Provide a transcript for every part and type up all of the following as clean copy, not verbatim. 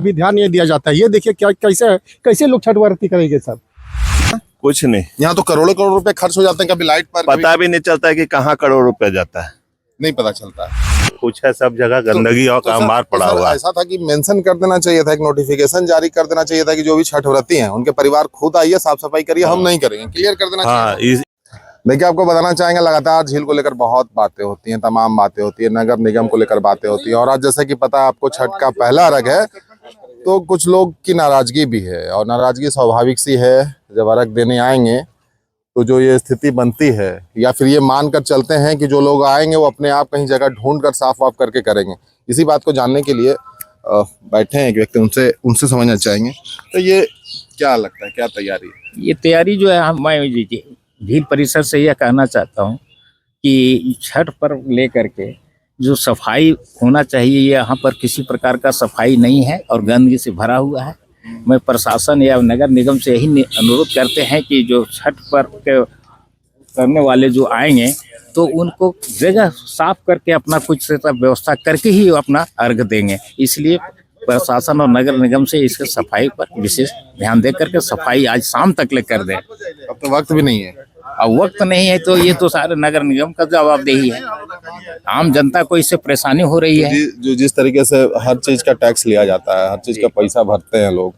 भी ध्यान नहीं दिया जाता है। ये देखिए क्या कैसे लोग छठ व्रती करेंगे सब। कुछ नहीं, यहाँ तो करोड़ों करोड़ रुपए खर्च हो जाते हैं, कभी लाइट पर पता भी नहीं चलता है कि कहाँ करोड़ रुपया जाता है, नहीं पता चलता है। कुछ है सब जगह गंदगी और अंबार पड़ा हुआ है। ऐसा था कि मेंशन कर देना चाहिए था, एक नोटिफिकेशन जारी कर देना चाहिए था कि जो भी छठ व्रती हैं उनके परिवार खुद आइए, साफ सफाई करिए, हम नहीं करेंगे, क्लियर कर देना चाहिए। देखिए, आपको बताना चाहेंगे, लगातार झील को लेकर बहुत बातें होती हैं, तमाम बातें होती है, नगर निगम को लेकर बातें होती है। और आज जैसे कि पता आपको छठ का पहला अर्घ है, तो कुछ लोग की नाराजगी भी है, और नाराजगी स्वाभाविक सी है। जब अर्घ देने आएंगे तो जो ये स्थिति बनती है, या फिर ये मानकर चलते हैं कि जो लोग आएंगे वो अपने आप कहीं जगह ढूंढ कर साफ वाफ करके करेंगे। इसी बात को जानने के लिए बैठे हैं एक व्यक्ति, उनसे समझना चाहेंगे। तो ये क्या लगता है, क्या तैयारी है? ये तैयारी जो है, मैं झील परिसर से यह कहना चाहता हूँ कि छठ पर्व लेकर के जो सफाई होना चाहिए, यहाँ पर किसी प्रकार का सफाई नहीं है और गंदगी से भरा हुआ है। मैं प्रशासन या नगर निगम से यही अनुरोध करते हैं कि जो छठ पर्व के करने वाले जो आएंगे तो उनको जगह साफ करके अपना कुछ व्यवस्था करके ही अपना अर्घ देंगे। इसलिए प्रशासन और नगर निगम से इसके सफाई पर विशेष ध्यान दे करके सफाई आज शाम तक ले कर दें। अब तो वक्त भी नहीं है। अब वक्त नहीं है तो ये तो सारे नगर निगम का जवाबदेही है। आम जनता को इससे परेशानी हो रही है। जो जिस तरीके से हर चीज का टैक्स लिया जाता है, हर चीज का पैसा भरते हैं लोग,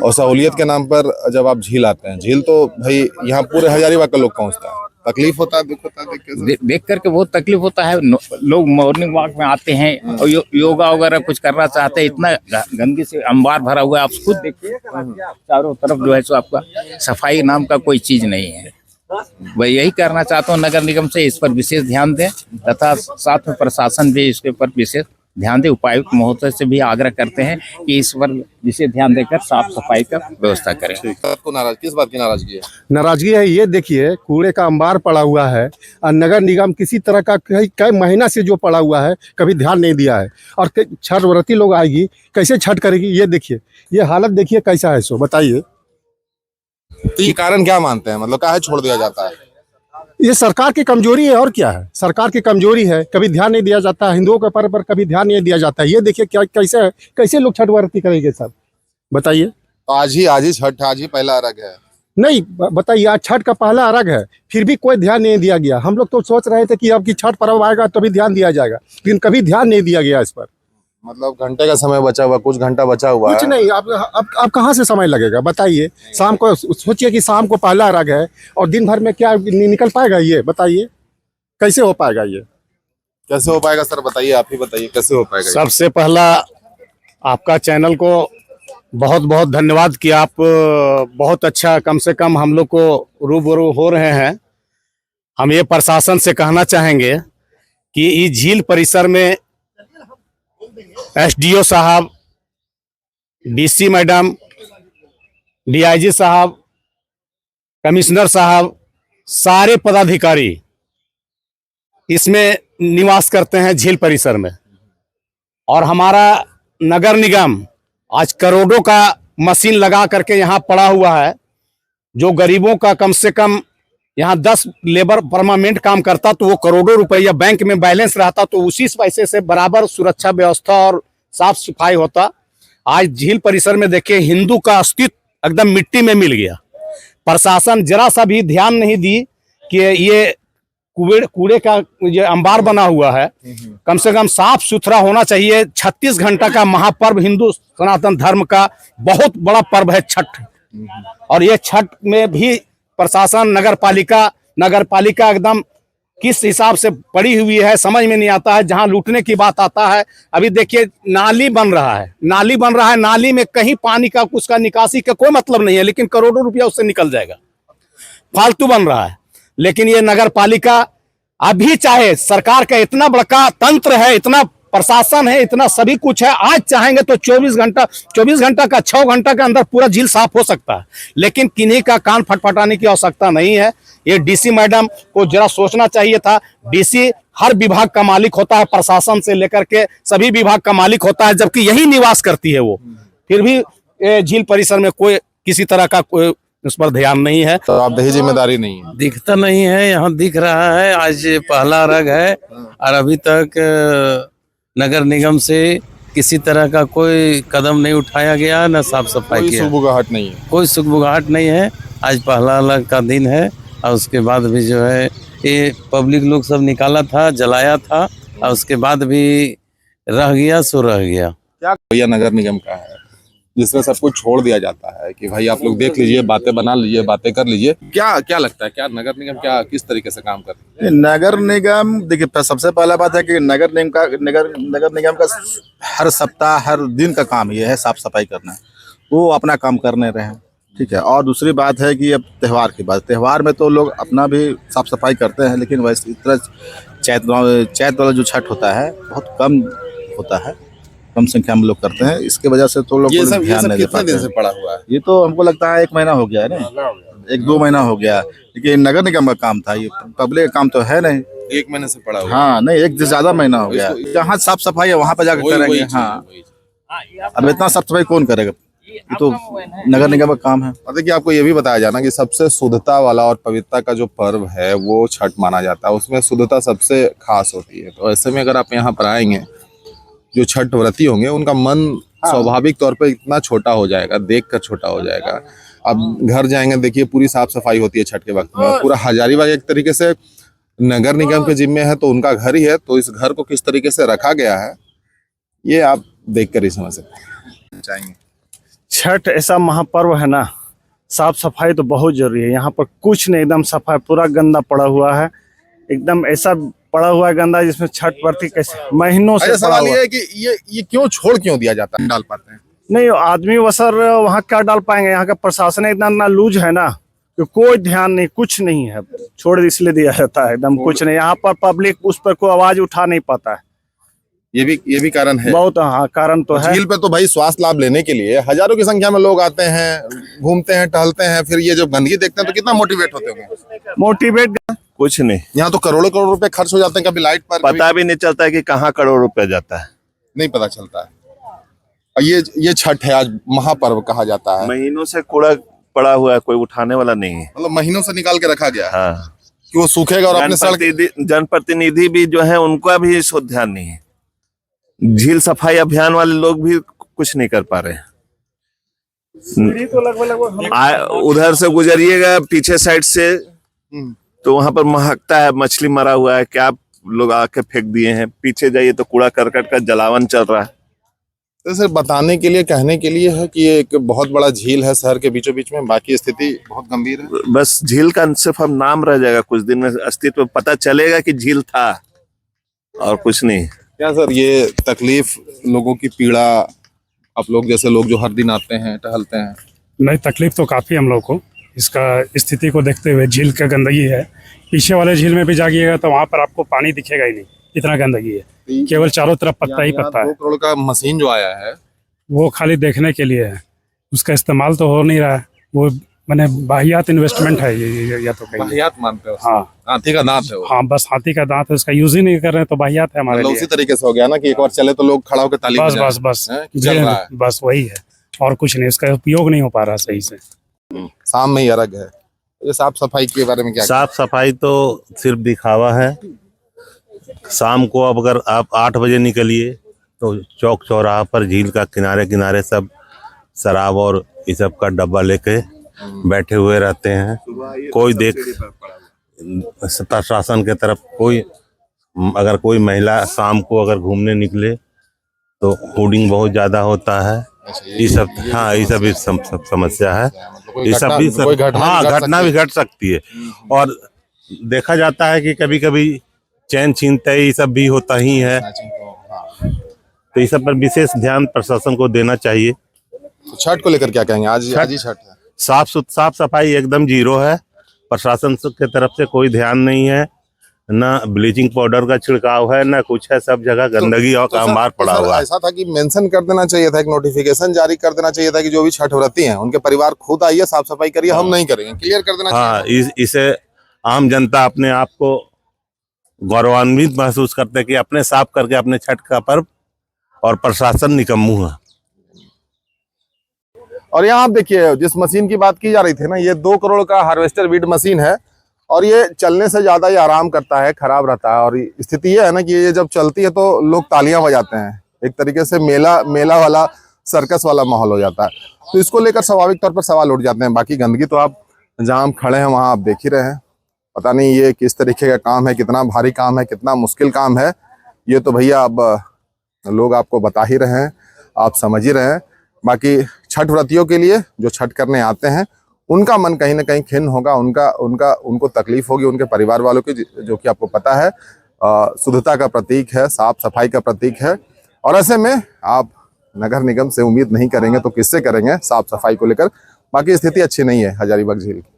और सहूलियत के नाम पर जब आप झील आते हैं, झील तो भाई यहाँ पूरे हजारीबाग का लोग पहुँचता है, तकलीफ होता है, दुख होता है, देख करके बहुत तकलीफ होता है। लोग मॉर्निंग वॉक में आते हैं और योगा वगैरह कुछ करना चाहते हैं, इतना गंदगी से अंबार भरा हुआ है। आप खुद देखिए चारों तरफ जो है सो आपका सफाई नाम का कोई चीज नहीं है। मैं यही करना चाहता हूँ नगर निगम से इस पर विशेष ध्यान दें, तथा साथ में प्रशासन भी इसके पर विशेष ध्यान दे। उपायुक्त महोदय से भी आग्रह करते हैं कि इस पर विशेष ध्यान देकर साफ सफाई का व्यवस्था करें। आपको किस बात की नाराजगी है? नाराजगी है, ये देखिए कूड़े का अंबार पड़ा हुआ है और नगर निगम किसी तरह का कई महीना से जो पड़ा हुआ है कभी ध्यान नहीं दिया है। और छठ व्रती लोग आएगी, कैसे छठ करेगी, ये देखिए, ये हालत देखिए कैसा है। सो बताइए, तो ये कारण क्या मानते हैं, मतलब काहे छोड़ दिया जाता है? ये सरकार की कमजोरी है और क्या है। सरकार की कमजोरी है, कभी ध्यान नहीं दिया जाता। हिंदुओं के पर्व पर कभी ध्यान नहीं दिया जाता है। ये देखिए क्या कैसे लोग छठ व्रती करेंगे सब। बताइए, तो आज ही छठ, आज ही पहला अर्घ है। नहीं बताइए, आज छठ का पहला अर्घ है, फिर भी कोई ध्यान नहीं दिया गया। हम लोग तो सोच रहे थे कि अब की छठ पर्व आएगा तभी ध्यान दिया जाएगा, लेकिन कभी ध्यान नहीं दिया गया इस पर। मतलब घंटे का समय बचा हुआ, कुछ घंटा बचा हुआ कुछ है। नहीं। अब कहाँ से समय लगेगा बताइए। शाम को सोचिए कि शाम को पहला अर्घ है और दिन भर में क्या निकल पाएगा, ये बताइए कैसे हो पाएगा। ये कैसे हो पाएगा सर, बताइए, आप ही बताइए कैसे हो पाएगा। सबसे पहला आपका चैनल को बहुत बहुत धन्यवाद कि आप बहुत अच्छा, कम से कम हम लोग को रूबरू हो रहे हैं। हम ये प्रशासन से कहना चाहेंगे कि इस झील परिसर में एसडीओ साहब, डीसी मैडम, डीआईजी साहब, कमिश्नर साहब, सारे पदाधिकारी इसमें निवास करते हैं झील परिसर में। और हमारा नगर निगम आज करोड़ों का मशीन लगा करके यहाँ पड़ा हुआ है। जो गरीबों का कम से कम यहाँ 10 लेबर परमानेंट काम करता तो वो करोड़ों रुपया बैंक में बैलेंस रहता, तो उसी पैसे से बराबर सुरक्षा व्यवस्था और साफ सफाई होता। आज झील परिसर में देखिए हिंदू का अस्तित्व एकदम मिट्टी में मिल गया। प्रशासन जरा सा भी ध्यान नहीं दी कि ये कूड़े का ये अंबार बना हुआ है, कम से कम साफ सुथरा होना चाहिए। 36 घंटा का महापर्व हिंदू सनातन धर्म का बहुत बड़ा पर्व है छठ, और ये छठ में भी प्रशासन नगर पालिका एकदम किस हिसाब से पड़ी हुई है समझ में नहीं आता है। जहां लूटने की बात आता है, अभी देखिए नाली बन रहा है, नाली में कहीं पानी का उसका निकासी का कोई मतलब नहीं है, लेकिन करोड़ों रुपया उससे निकल जाएगा, फालतू बन रहा है। लेकिन ये नगर पालिका अभी चाहे, सरकार का इतना बड़ा तंत्र है, इतना प्रशासन है, इतना सभी कुछ है, आज चाहेंगे तो 24 घंटा का 6 घंटा के अंदर पूरा झील साफ हो सकता है। लेकिन किन्हीं का कान फटफटाने की आवश्यकता नहीं है। ये डीसी मैडम को जरा सोचना चाहिए था। डीसी हर विभाग का मालिक होता है, प्रशासन से लेकर के सभी विभाग का मालिक होता है, जबकि यही निवास करती है वो। फिर भी झील परिसर में कोई किसी तरह का कोई उस पर ध्यान नहीं है। तो आप दही जिम्मेदारी नहीं है, दिखता नहीं है, यहाँ दिख रहा है आज पहला अर्घ है और अभी तक नगर निगम से किसी तरह का कोई कदम नहीं उठाया गया, न साफ सफाई कोई किया, सुगबुगाहट नहीं है। कोई सुगबुगाहट नहीं है। आज पहला अलग का दिन है और उसके बाद भी जो है ये पब्लिक लोग सब निकाला था, जलाया था और उसके बाद भी रह गया सो रह गया। क्या भैया नगर निगम का है जिसमें सब कुछ छोड़ दिया जाता है कि भाई आप लोग देख लीजिए, बातें बना लीजिए, बातें कर लीजिए, क्या क्या लगता है, क्या नगर निगम क्या किस तरीके से काम कर रही है? नगर निगम देखिए, सबसे पहला बात है कि नगर निगम का हर सप्ताह हर दिन का काम ये है साफ सफाई करना। वो अपना काम करने रहे हैं, ठीक है। और दूसरी बात है कि अब त्यौहार की बात, त्यौहार में तो लोग अपना भी साफ सफाई करते हैं, लेकिन वैसे इस तरह चैत वाला जो छठ होता है बहुत कम होता है, कम संख्या में लोग करते हैं। इसके वजह से तो लोग ये सब ध्यान नहीं दे कितने पाते दिन से हैं। पड़ा हुआ है? ये तो हमको लगता है 1 महीना हो गया है ना, 1-2 महीना हो गया, लेकिन नगर निगम का काम था, ये पब्लिक का काम तो है नहीं। 1 महीने से पड़ा हुआ है। हाँ नहीं, 1 से ज्यादा महीना हो गया। जहाँ साफ सफाई है वहाँ पे जाकर वही करेंगे। चीज़, हाँ, वही चीज़। अब इतना साफ सफाई कौन करेगा, ये तो नगर निगम का काम है। और देखिए आपको ये भी बताया जाना कि सबसे शुद्धता वाला और पवित्रता का जो पर्व है वो छठ माना जाता है, उसमें शुद्धता सबसे खास होती है। तो ऐसे में अगर आप यहाँ पर आएंगे, जो छठ व्रती होंगे उनका मन स्वाभाविक तौर पे इतना छोटा हो जाएगा, देखकर छोटा हो जाएगा। अब घर जाएंगे, देखिए पूरी साफ सफाई होती है छठ के वक्त में, पूरा हजारीबाग एक तरीके से नगर निगम के जिम्मे है, तो उनका घर ही है, तो इस घर को किस तरीके से रखा गया है ये आप देख कर ही समझ सकते हैं। चाहेंगे छठ ऐसा महापर्व है ना, साफ सफाई तो बहुत जरूरी है। यहाँ पर कुछ नहीं, एकदम सफाई, पूरा गंदा पड़ा हुआ है, एकदम ऐसा पड़ा हुआ है गंदा जिसमें छठ व्रती कैसे महीनों से अच्छा, पड़ा सवाल हुआ ये है कि ये क्यों छोड़ क्यों दिया जाता है, डाल पाते हैं? नहीं, आदमी वसर वहाँ क्या डाल पाएंगे। यहाँ का प्रशासन इतना लूज है ना कि कोई ध्यान नहीं, कुछ नहीं है, छोड़ इसलिए दिया जाता है, एकदम कुछ नहीं। यहाँ पर पब्लिक उस पर कोई आवाज उठा नहीं पाता है। ये भी कारण है बहुत, हाँ, कारण तो है। झील पे तो भाई स्वास्थ्य लाभ लेने के लिए हजारों की संख्या में लोग आते हैं, घूमते हैं, टहलते हैं, फिर ये जो गंदगी देखते हैं तो कितना मोटिवेट होते होंगे। मोटिवेट कुछ नहीं, यहाँ तो करोड़ों करोड़ रुपए खर्च हो जाते हैं, कभी लाइट पर, पता भी नहीं चलता है कि कहाँ करोड़ रुपया जाता है। नहीं पता चलता है। और ये छठ है, आज महापर्व कहा जाता है, महीनों से कूड़ा पड़ा हुआ है, कोई उठाने वाला नहीं है। मतलब महीनों से निकाल के रखा गया है हाँ, कि वो सूखेगा और अपने सड़क। जनप्रतिनिधि भी जो है उनका भी इस पर ध्यान नहीं है। झील सफाई अभियान वाले लोग भी कुछ नहीं कर पा रहे हैं। उधर से गुजरिएगा पीछे साइड से तो वहां पर महकता है, मछली मरा हुआ है, क्या लोग आके फेंक दिए हैं। पीछे जाइए तो कूड़ा करकट का जलावन चल रहा है। तो सिर्फ बताने के लिए, कहने के लिए है कि ये एक बहुत बड़ा झील है शहर के बीचों बीच में, बाकी स्थिति बहुत गंभीर है। बस झील का सिर्फ अब नाम रह जाएगा, कुछ दिन में अस्तित्व पता चलेगा कि झील था और कुछ नहीं। क्या सर, ये तकलीफ, लोगों की पीड़ा, आप लोग जैसे लोग जो हर दिन आते हैं, टहलते हैं? नहीं, तकलीफ तो काफ़ी हम लोग को, इसका स्थिति को देखते हुए। झील का गंदगी है, पीछे वाले झील में भी जाइएगा तो वहाँ पर आपको पानी दिखेगा ही नहीं, इतना गंदगी है, केवल चारों तरफ पत्ता ही पत्ता है। 2 करोड़ का मशीन जो आया है वो खाली देखने के लिए है, उसका इस्तेमाल तो हो नहीं रहा है। वो मैंने बाहियात इन्वेस्टमेंट है ये या तो कहीं। बाहियात मानते हो? हाँ, हाथी का दांत है वो। हाँ, बस हाथी का दांत है, उसका यूज ही नहीं कर रहे हैं तो बाहियात है हमारे मतलब लिए। उसी तरीके से हो गया ना कि एक बार चले तो लोग खड़ा होकर ताली बस बजाएं। बस बस हैं कि चल रहा है। बस वही है और कुछ नहीं, उसका उपयोग नहीं हो पा रहा सही से। शाम में ही अर्घ है। ये साफ सफाई के बारे में क्या? साफ सफाई तो सिर्फ दिखावा है। शाम को अब अगर आप 8 बजे निकलिए तो चौक चौराहा पर झील का किनारे किनारे सब शराब और ये सब का डब्बा लेके बैठे हुए रहते हैं। कोई देख, प्रशासन के तरफ कोई, अगर कोई महिला शाम को अगर घूमने निकले तो होर्डिंग बहुत ज्यादा होता है। ये सब, हाँ, ये सब समस्या है। ये सब भी, हाँ, घटना भी घट सकती है। और देखा जाता है कि कभी कभी चैन छीनते ये सब भी होता ही है। तो इस सब पर विशेष ध्यान प्रशासन को देना चाहिए। तो छठ को लेकर क्या कहेंगे? आज ही छठ है। साफ सफाई एकदम जीरो है, प्रशासन के तरफ से कोई ध्यान नहीं है, ना ब्लीचिंग पाउडर का छिड़काव है, ना कुछ है, सब जगह गंदगी और कामबार पड़ा हुआ है। ऐसा था कि मेंशन कर देना चाहिए था, एक नोटिफिकेशन जारी कर देना चाहिए था कि जो भी छठ व्रती हैं उनके परिवार खुद आइए, साफ सफाई करिए, हम नहीं करेंगे, क्लियर कर देना हाँ, चाहिए। इसे आम जनता अपने आप को गौरवान्वित महसूस करते कि अपने साफ करके अपने छठ का पर्व, और प्रशासन निकम्मू है। और यहाँ आप देखिए, जिस मशीन की बात की जा रही थी ना, ये 2 करोड़ का हार्वेस्टर वीड मशीन है और ये चलने से ज्यादा ये आराम करता है, खराब रहता है। और स्थिति ये है ना कि ये जब चलती है तो लोग तालियां बजाते हैं, एक तरीके से मेला वाला सर्कस वाला माहौल हो जाता है। तो इसको लेकर स्वाभाविक तौर पर सवाल उठ जाते हैं। बाकी गंदगी तो आप जहाँ हम खड़े हैं वहाँ आप देख ही रहे हैं। पता नहीं ये किस तरीके का काम है, कितना भारी काम है, कितना मुश्किल काम है, ये तो भैया अब लोग आपको बता ही रहे हैं, आप समझ ही रहे हैं। बाकी छठ व्रतियों के लिए जो छठ करने आते हैं उनका मन कहीं ना कहीं खिन्न होगा, उनको तकलीफ होगी, उनके परिवार वालों की, जो कि आपको पता है शुद्धता का प्रतीक है, साफ सफाई का प्रतीक है। और ऐसे में आप नगर निगम से उम्मीद नहीं करेंगे तो किससे करेंगे साफ सफाई को लेकर। बाकी स्थिति अच्छी नहीं है हजारीबाग झील की।